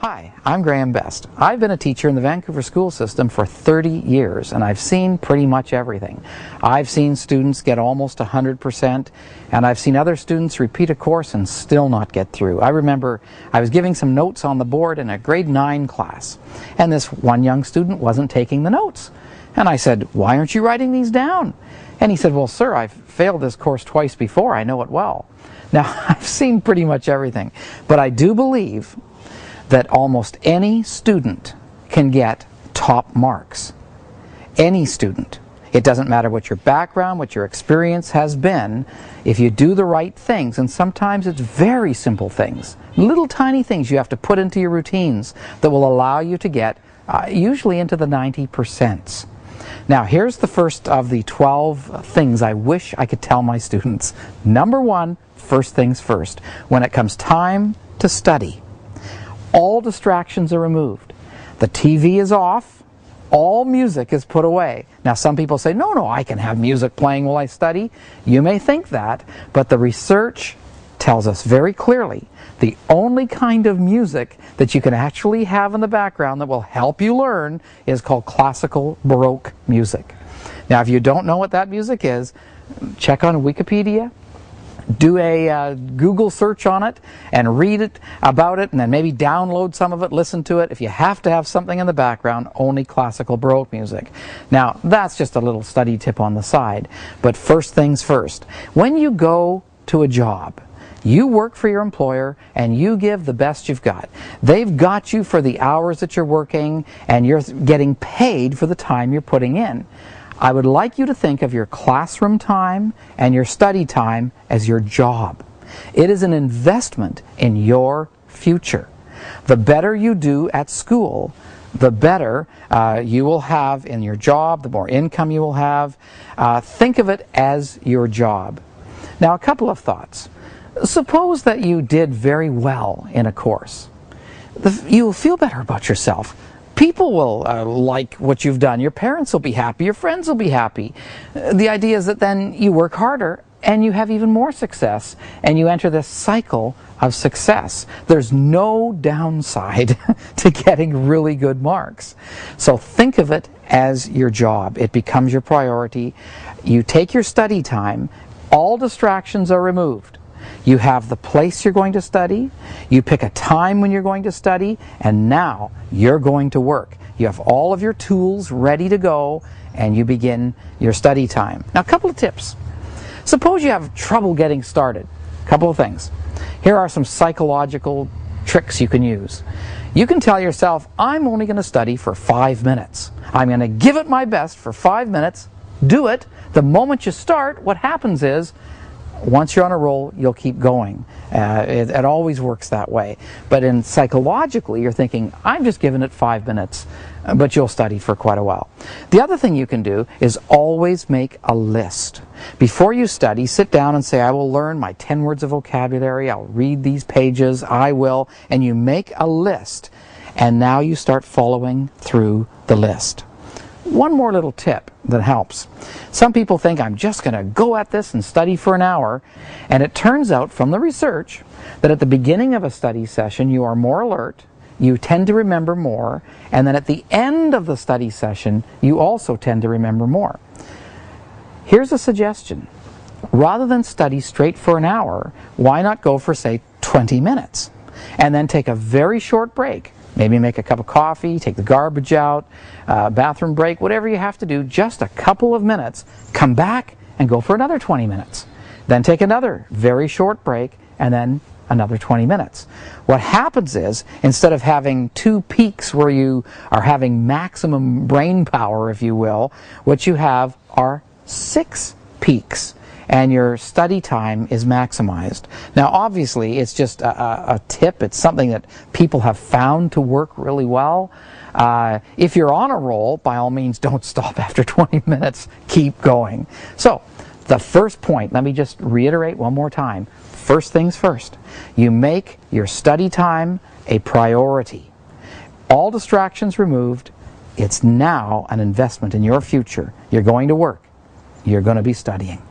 Hi, I'm Graham Best. I've been a teacher in the Vancouver school system for 30 years and I've seen pretty much everything. I've seen students get almost 100% and I've seen other students repeat a course and still not get through. I remember I was giving some notes on the board in a grade 9 class and this one young student wasn't taking the notes. And I said, "Why aren't you writing these down?" And he said, "Well, sir, I've failed this course twice before. I know it well." Now, I've seen pretty much everything, but I do believe that almost any student can get top marks. Any student. It doesn't matter what your background, what your experience has been, if you do the right things, and sometimes it's very simple things, little tiny things you have to put into your routines that will allow you to get usually into the 90%. Now here's the first of the 12 things I wish I could tell my students. Number one, first things first. When it comes time to study, all distractions are removed. The TV is off. All music is put away. Now some people say, no, I can have music playing while I study. You may think that, but the research tells us very clearly the only kind of music that you can actually have in the background that will help you learn is called classical Baroque music. Now if you don't know what that music is, check on Wikipedia. Do a Google search on it and read it about it and then maybe download some of it, listen to it. If you have to have something in the background, only classical Baroque music. Now that's just a little study tip on the side, but first things first. When you go to a job, you work for your employer and you give the best you've got. They've got you for the hours that you're working and you're getting paid for the time you're putting in. I would like you to think of your classroom time and your study time as your job. It is an investment in your future. The better you do at school, the better you will have in your job, the more income you will have. Think of it as your job. Now, a couple of thoughts. Suppose that you did very well in a course. You'll feel better about yourself. People will like what you've done. Your parents will be happy. Your friends will be happy. The idea is that then you work harder and you have even more success and you enter this cycle of success. There's no downside to getting really good marks. So think of it as your job. It becomes your priority. You take your study time. All distractions are removed. You have the place you're going to study, you pick a time when you're going to study, and now you're going to work. You have all of your tools ready to go, and you begin your study time. Now, a couple of tips. Suppose you have trouble getting started. A couple of things. Here are some psychological tricks you can use. You can tell yourself, I'm only going to study for 5 minutes. I'm going to give it my best for 5 minutes. Do it. The moment you start, what happens is, once you're on a roll, you'll keep going. It always works that way. But psychologically, you're thinking, I'm just giving it 5 minutes, but you'll study for quite a while. The other thing you can do is always make a list. Before you study, sit down and say, I will learn my 10 words of vocabulary, I'll read these pages, I will, and you make a list. And now you start following through the list. One more little tip that helps. Some people think I'm just going to go at this and study for an hour, and it turns out from the research that at the beginning of a study session you are more alert, you tend to remember more, and then at the end of the study session you also tend to remember more. Here's a suggestion. Rather than study straight for an hour, why not go for, say, 20 minutes and then take a very short break? Maybe make a cup of coffee, take the garbage out, bathroom break, whatever you have to do, just a couple of minutes. Come back and go for another 20 minutes. Then take another very short break and then another 20 minutes. What happens is, instead of having 2 peaks where you are having maximum brain power, if you will, what you have are 6 peaks. And your study time is maximized. Now obviously it's just a tip, it's something that people have found to work really well. If you're on a roll, by all means don't stop after 20 minutes, keep going. So the first point, let me just reiterate one more time. First things first, you make your study time a priority. All distractions removed, it's now an investment in your future. You're going to work, you're going to be studying.